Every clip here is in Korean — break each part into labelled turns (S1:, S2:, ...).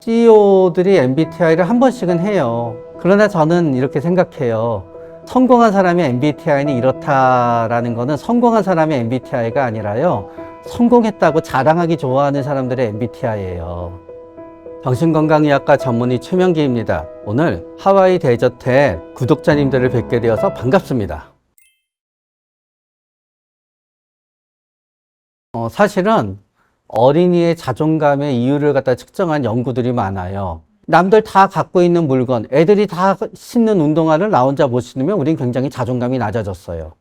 S1: CEO들이 MBTI를 한 번씩은 해요. 그러나 저는 이렇게 생각해요. 성공한 사람의 MBTI는 이렇다라는 거는 성공한 사람의 MBTI가 아니라요. 성공했다고 자랑하기 좋아하는 사람들의 MBTI예요. 정신건강의학과 전문의 최명기입니다. 오늘 하와이 데저트의 구독자님들을 뵙게 되어서 반갑습니다. 사실은 어린이의 자존감의 이유를 갖다 측정한 연구들이 많아요. 남들 다 갖고 있는 물건, 애들이 다 신는 운동화를 나 혼자 못 신으면 우린 굉장히 자존감이 낮아졌어요.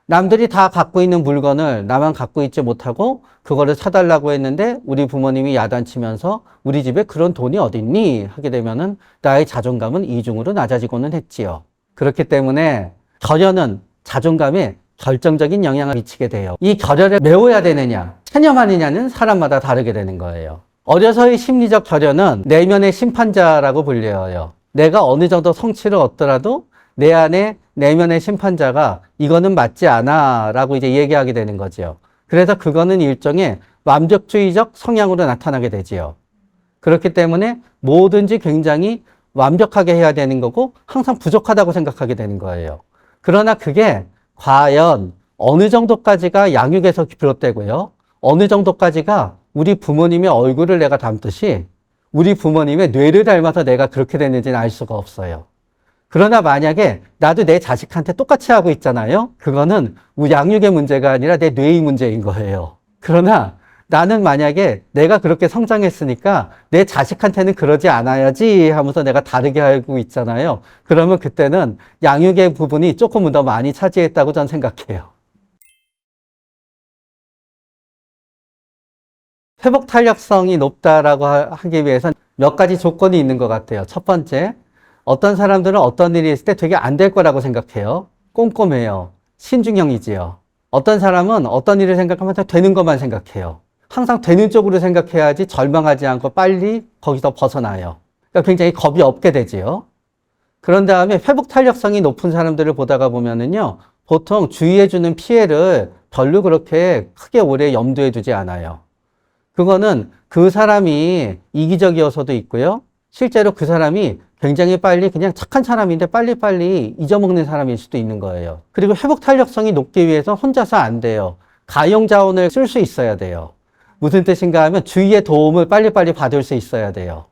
S1: 남들이 다 갖고 있는 물건을 나만 갖고 있지 못하고 그거를 사달라고 했는데 우리 부모님이 야단치면서 우리 집에 그런 돈이 어딨니? 하게 되면은 나의 자존감은 이중으로 낮아지고는 했지요. 그렇기 때문에 결여는 자존감에 결정적인 영향을 미치게 돼요. 이 결여를 메워야 되느냐, 체념하느냐는 사람마다 다르게 되는 거예요. 어려서의 심리적 결여는 내면의 심판자라고 불려요. 내가 어느 정도 성취를 얻더라도 내 안에 내면의 심판자가 이거는 맞지 않아 라고 이제 얘기하게 되는 거죠. 그래서 그거는 일종의 완벽주의적 성향으로 나타나게 되지요. 그렇기 때문에 뭐든지 굉장히 완벽하게 해야 되는 거고 항상 부족하다고 생각하게 되는 거예요. 그러나 그게 과연 어느 정도까지가 양육에서 비롯되고요. 어느 정도까지가 우리 부모님의 얼굴을 내가 닮듯이 우리 부모님의 뇌를 닮아서 내가 그렇게 됐는지는 알 수가 없어요. 그러나 만약에 나도 내 자식한테 똑같이 하고 있잖아요. 그거는 양육의 문제가 아니라 내 뇌의 문제인 거예요. 그러나 나는 만약에 내가 그렇게 성장했으니까 내 자식한테는 그러지 않아야지 하면서 내가 다르게 알고 있잖아요. 그러면 그때는 양육의 부분이 조금 더 많이 차지했다고 저는 생각해요. 회복 탄력성이 높다라고 하기 위해서는 몇 가지 조건이 있는 것 같아요. 첫 번째, 어떤 사람들은 어떤 일이 있을 때 되게 안 될 거라고 생각해요. 꼼꼼해요. 신중형이지요. 어떤 사람은 어떤 일을 생각하면서 되는 것만 생각해요. 항상 되는 쪽으로 생각해야지 절망하지 않고 빨리 거기서 벗어나요. 그러니까 굉장히 겁이 없게 되지요. 그런 다음에 회복 탄력성이 높은 사람들을 보다가 보면은요, 보통 주의해주는 피해를 별로 그렇게 크게 오래 염두에 두지 않아요. 그거는 그 사람이 이기적이어서도 있고요. 실제로 그 사람이 굉장히 빨리 그냥 착한 사람인데 빨리빨리 잊어먹는 사람일 수도 있는 거예요. 그리고 회복 탄력성이 높기 위해서 혼자서 안 돼요. 가용 자원을 쓸 수 있어야 돼요. 무슨 뜻인가 하면 주위의 도움을 빨리빨리 받을 수 있어야 돼요.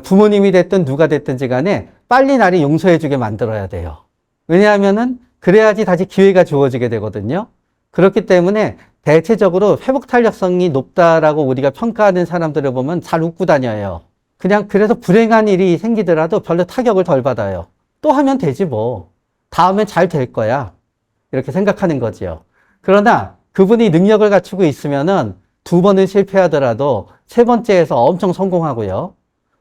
S1: 부모님이 됐든 누가 됐든지 간에 빨리 나를 용서해주게 만들어야 돼요. 왜냐하면은 그래야지 다시 기회가 주어지게 되거든요. 그렇기 때문에 대체적으로 회복 탄력성이 높다라고 우리가 평가하는 사람들을 보면 잘 웃고 다녀요. 그냥 그래서 불행한 일이 생기더라도 별로 타격을 덜 받아요. 또 하면 되지 뭐. 다음엔 잘 될 거야. 이렇게 생각하는 거지요. 그러나 그분이 능력을 갖추고 있으면은 두 번은 실패하더라도 세 번째에서 엄청 성공하고요.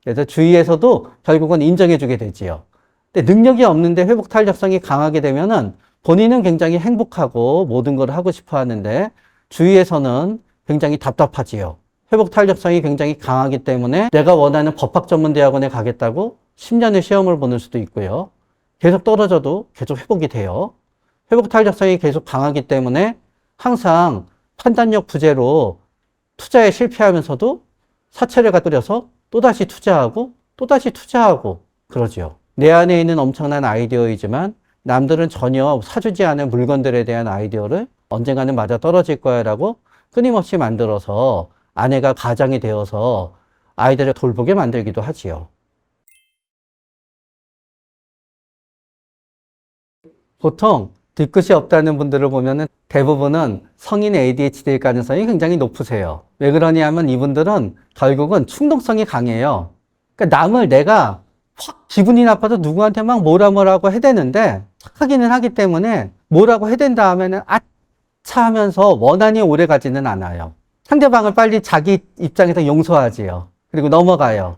S1: 그래서 주위에서도 결국은 인정해주게 되지요. 근데 능력이 없는데 회복 탄력성이 강하게 되면은 본인은 굉장히 행복하고 모든 걸 하고 싶어 하는데 주위에서는 굉장히 답답하지요. 회복 탄력성이 굉장히 강하기 때문에 내가 원하는 법학전문대학원에 가겠다고 10년의 시험을 보는 수도 있고요. 계속 떨어져도 계속 회복이 돼요. 회복 탄력성이 계속 강하기 때문에 항상 판단력 부재로 투자에 실패하면서도 사채를 갚으려서 또다시 투자하고 또다시 투자하고 그러죠. 내 안에 있는 엄청난 아이디어이지만 남들은 전혀 사주지 않은 물건들에 대한 아이디어를 언젠가는 맞아 떨어질 거야 라고 끊임없이 만들어서 아내가 가장이 되어서 아이들을 돌보게 만들기도 하지요. 보통 뒤끝이 없다는 분들을 보면은 대부분은 성인 ADHD일 가능성이 굉장히 높으세요. 왜 그러냐면 이분들은 결국은 충동성이 강해요. 그러니까 남을 내가 확 기분이 나빠도 누구한테 막 뭐라고 해대는데 착하기는 하기 때문에 뭐라고 해댄 다음에는 아차 하면서 원한이 오래 가지는 않아요. 상대방을 빨리 자기 입장에서 용서하지요. 그리고 넘어가요.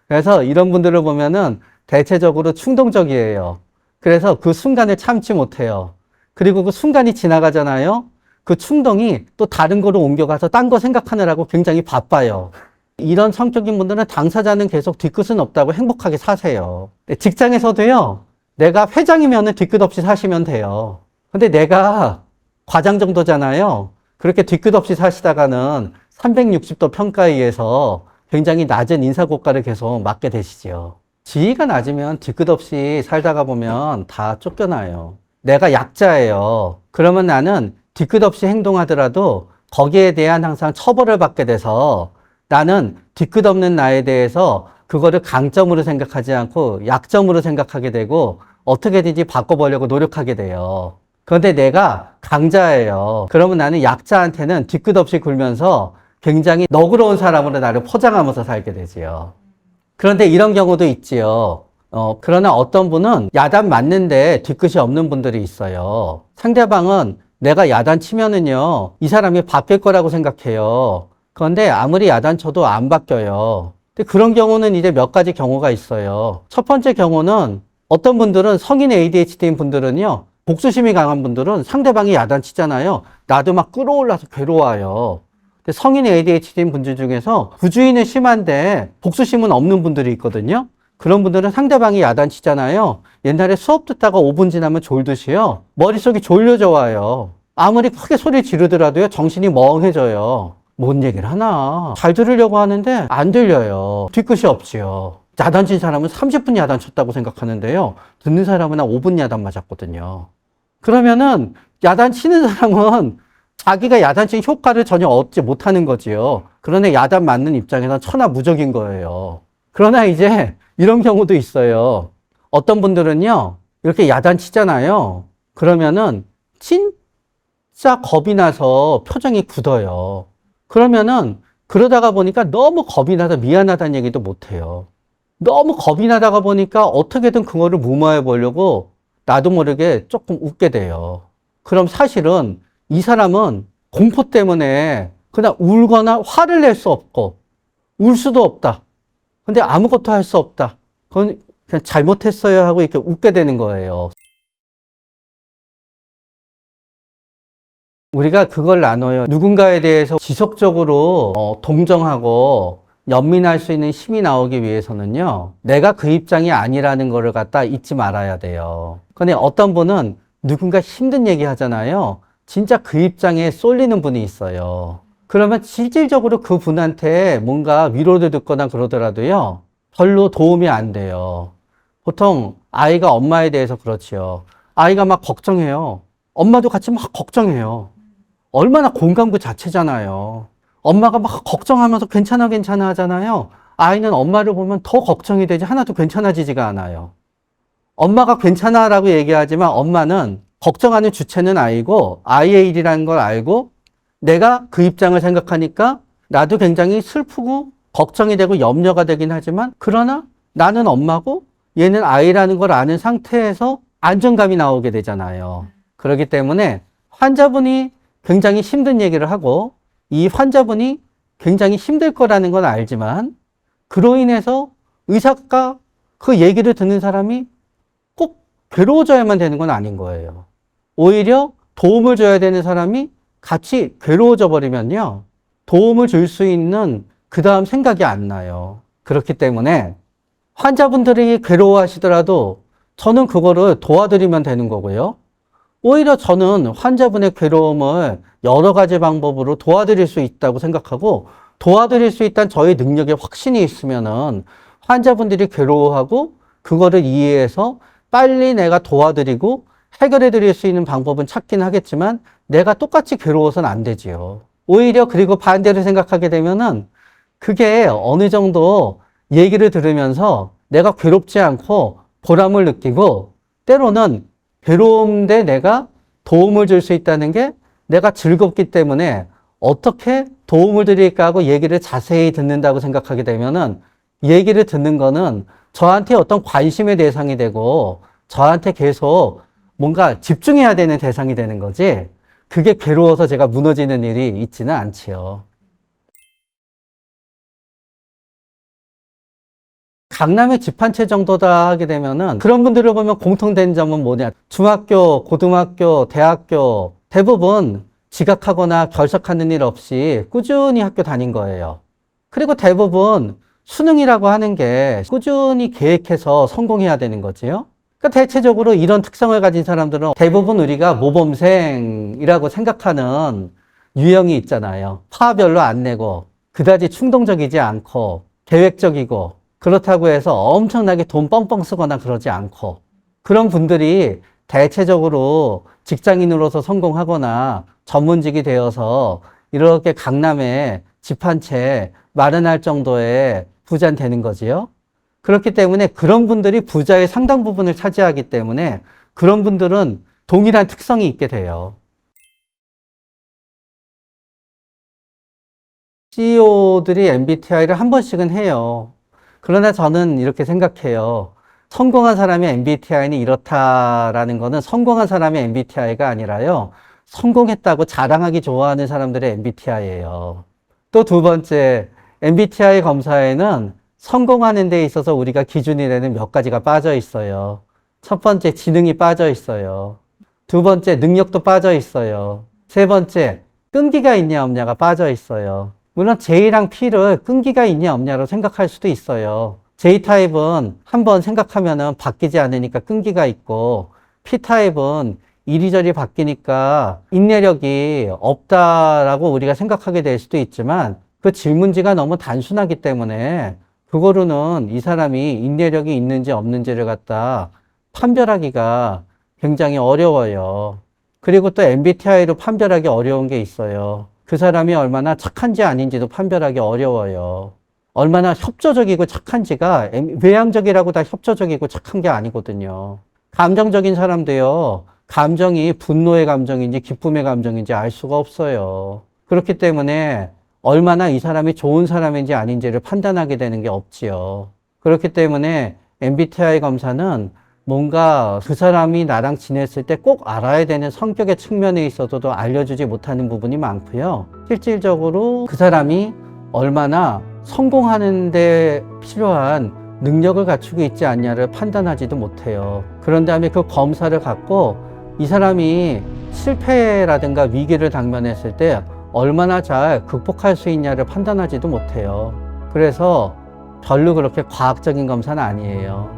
S1: 그래서 이런 분들을 보면은 대체적으로 충동적이에요. 그래서 그 순간을 참지 못해요. 그리고 그 순간이 지나가잖아요. 그 충동이 또 다른 거로 옮겨가서 딴 거 생각하느라고 굉장히 바빠요. 이런 성격인 분들은 당사자는 계속 뒤끝은 없다고 행복하게 사세요. 직장에서도요. 내가 회장이면 뒤끝 없이 사시면 돼요. 근데 내가 과장 정도잖아요. 그렇게 뒤끝 없이 사시다가는 360도 평가에 의해서 굉장히 낮은 인사고과를 계속 맡게 되시죠. 지위가 낮으면 뒤끝 없이 살다가 보면 다 쫓겨나요. 내가 약자예요. 그러면 나는 뒤끝 없이 행동하더라도 거기에 대한 항상 처벌을 받게 돼서 나는 뒤끝 없는 나에 대해서 그거를 강점으로 생각하지 않고 약점으로 생각하게 되고 어떻게든지 바꿔보려고 노력하게 돼요. 그런데 내가 강자예요. 그러면 나는 약자한테는 뒤끝 없이 굴면서 굉장히 너그러운 사람으로 나를 포장하면서 살게 되지요. 그런데 이런 경우도 있지요. 그러나 어떤 분은 야단 맞는데 뒤끝이 없는 분들이 있어요. 상대방은 내가 야단 치면은요, 이 사람이 바뀔 거라고 생각해요. 그런데 아무리 야단 쳐도 안 바뀌어요. 근데 그런 경우는 이제 몇 가지 경우가 있어요. 첫 번째 경우는 어떤 분들은 성인 ADHD인 분들은요, 복수심이 강한 분들은 상대방이 야단 치잖아요. 나도 막 끌어올라서 괴로워요. 근데 성인 ADHD인 분들 중에서 부주의는 심한데 복수심은 없는 분들이 있거든요. 그런 분들은 상대방이 야단 치잖아요. 옛날에 수업 듣다가 5분 지나면 졸듯이요. 머릿속이 졸려져 와요. 아무리 크게 소리 지르더라도요. 정신이 멍해져요. 뭔 얘기를 하나. 잘 들으려고 하는데 안 들려요. 뒤끝이 없지요. 야단 친 사람은 30분 야단 쳤다고 생각하는데요. 듣는 사람은 한 5분 야단 맞았거든요. 그러면은 야단 치는 사람은 자기가 야단 친 효과를 전혀 얻지 못하는 거지요. 그러나 야단 맞는 입장에서 천하무적인 거예요. 그러나 이제 이런 경우도 있어요. 어떤 분들은요, 이렇게 야단 치잖아요. 그러면은 진짜 겁이 나서 표정이 굳어요. 그러면은 그러다가 보니까 너무 겁이 나서 미안하다는 얘기도 못해요. 너무 겁이 나다가 보니까 어떻게든 그거를 무마해 보려고 나도 모르게 조금 웃게 돼요. 그럼 사실은 이 사람은 공포 때문에 그냥 울거나 화를 낼 수 없고 울 수도 없다. 근데 아무것도 할 수 없다. 그건 그냥 잘못했어요 하고 이렇게 웃게 되는 거예요. 우리가 그걸 나눠요. 누군가에 대해서 지속적으로 동정하고 연민할 수 있는 힘이 나오기 위해서는요. 내가 그 입장이 아니라는 거를 갖다 잊지 말아야 돼요. 근데 어떤 분은 누군가 힘든 얘기 하잖아요. 진짜 그 입장에 쏠리는 분이 있어요. 그러면 실질적으로 그 분한테 뭔가 위로를 듣거나 그러더라도요. 별로 도움이 안 돼요. 보통 아이가 엄마에 대해서 그렇지요. 아이가 막 걱정해요. 엄마도 같이 막 걱정해요. 얼마나 공감 그 자체잖아요. 엄마가 막 걱정하면서 괜찮아 괜찮아 하잖아요. 아이는 엄마를 보면 더 걱정이 되지 하나도 괜찮아지지가 않아요. 엄마가 괜찮아라고 얘기하지만 엄마는 걱정하는 주체는 아이고 아이의 일이라는 걸 알고 내가 그 입장을 생각하니까 나도 굉장히 슬프고 걱정이 되고 염려가 되긴 하지만 그러나 나는 엄마고 얘는 아이라는 걸 아는 상태에서 안정감이 나오게 되잖아요. 그렇기 때문에 환자분이 굉장히 힘든 얘기를 하고 이 환자분이 굉장히 힘들 거라는 건 알지만 그로 인해서 의사가 그 얘기를 듣는 사람이 꼭 괴로워져야만 되는 건 아닌 거예요. 오히려 도움을 줘야 되는 사람이 같이 괴로워져 버리면요. 도움을 줄 수 있는 그 다음 생각이 안 나요. 그렇기 때문에 환자분들이 괴로워하시더라도 저는 그거를 도와드리면 되는 거고요. 오히려 저는 환자분의 괴로움을 여러 가지 방법으로 도와드릴 수 있다고 생각하고 도와드릴 수 있다는 저의 능력에 확신이 있으면은 환자분들이 괴로워하고 그거를 이해해서 빨리 내가 도와드리고 해결해 드릴 수 있는 방법은 찾긴 하겠지만 내가 똑같이 괴로워서는 안 되지요. 오히려 그리고 반대로 생각하게 되면은 그게 어느 정도 얘기를 들으면서 내가 괴롭지 않고 보람을 느끼고 때로는 괴로운데 내가 도움을 줄 수 있다는 게 내가 즐겁기 때문에 어떻게 도움을 드릴까 하고 얘기를 자세히 듣는다고 생각하게 되면은 얘기를 듣는 거는 저한테 어떤 관심의 대상이 되고 저한테 계속 뭔가 집중해야 되는 대상이 되는 거지 그게 괴로워서 제가 무너지는 일이 있지는 않지요. 강남의 집 한 채 정도다 하게 되면은 그런 분들을 보면 공통된 점은 뭐냐. 중학교, 고등학교, 대학교 대부분 지각하거나 결석하는 일 없이 꾸준히 학교 다닌 거예요. 그리고 대부분 수능이라고 하는 게 꾸준히 계획해서 성공해야 되는 거지요. 그러니까 대체적으로 이런 특성을 가진 사람들은 대부분 우리가 모범생이라고 생각하는 유형이 있잖아요. 화 별로 안 내고 그다지 충동적이지 않고 계획적이고 그렇다고 해서 엄청나게 돈 뻥뻥 쓰거나 그러지 않고 그런 분들이 대체적으로 직장인으로서 성공하거나 전문직이 되어서 이렇게 강남에 집 한 채 마련할 정도의 부자는 되는 거지요. 그렇기 때문에 그런 분들이 부자의 상당 부분을 차지하기 때문에 그런 분들은 동일한 특성이 있게 돼요. CEO들이 MBTI를 한 번씩은 해요. 그러나 저는 이렇게 생각해요. 성공한 사람의 MBTI는 이렇다라는 거는 성공한 사람의 MBTI가 아니라요. 성공했다고 자랑하기 좋아하는 사람들의 MBTI예요. 또 두 번째, MBTI 검사에는 성공하는 데 있어서 우리가 기준이 되는 몇 가지가 빠져 있어요. 첫 번째, 지능이 빠져 있어요. 두 번째, 능력도 빠져 있어요. 세 번째, 끈기가 있냐 없냐가 빠져 있어요. 물론 J랑 P를 끈기가 있냐 없냐로 생각할 수도 있어요. J타입은 한번 생각하면은 바뀌지 않으니까 끈기가 있고, P타입은 이리저리 바뀌니까 인내력이 없다라고 우리가 생각하게 될 수도 있지만, 그 질문지가 너무 단순하기 때문에 그거로는 이 사람이 인내력이 있는지 없는지를 갖다 판별하기가 굉장히 어려워요. 그리고 또 MBTI로 판별하기 어려운 게 있어요. 그 사람이 얼마나 착한지 아닌지도 판별하기 어려워요. 얼마나 협조적이고 착한지가 외향적이라고 다 협조적이고 착한 게 아니거든요. 감정적인 사람도요. 감정이 분노의 감정인지 기쁨의 감정인지 알 수가 없어요. 그렇기 때문에 얼마나 이 사람이 좋은 사람인지 아닌지를 판단하게 되는 게 없지요. 그렇기 때문에 MBTI 검사는 뭔가 그 사람이 나랑 지냈을 때 꼭 알아야 되는 성격의 측면에 있어서도 알려주지 못하는 부분이 많고요. 실질적으로 그 사람이 얼마나 성공하는 데 필요한 능력을 갖추고 있지 않냐를 판단하지도 못해요. 그런 다음에 그 검사를 갖고 이 사람이 실패라든가 위기를 당면했을 때 얼마나 잘 극복할 수 있냐를 판단하지도 못해요. 그래서 별로 그렇게 과학적인 검사는 아니에요.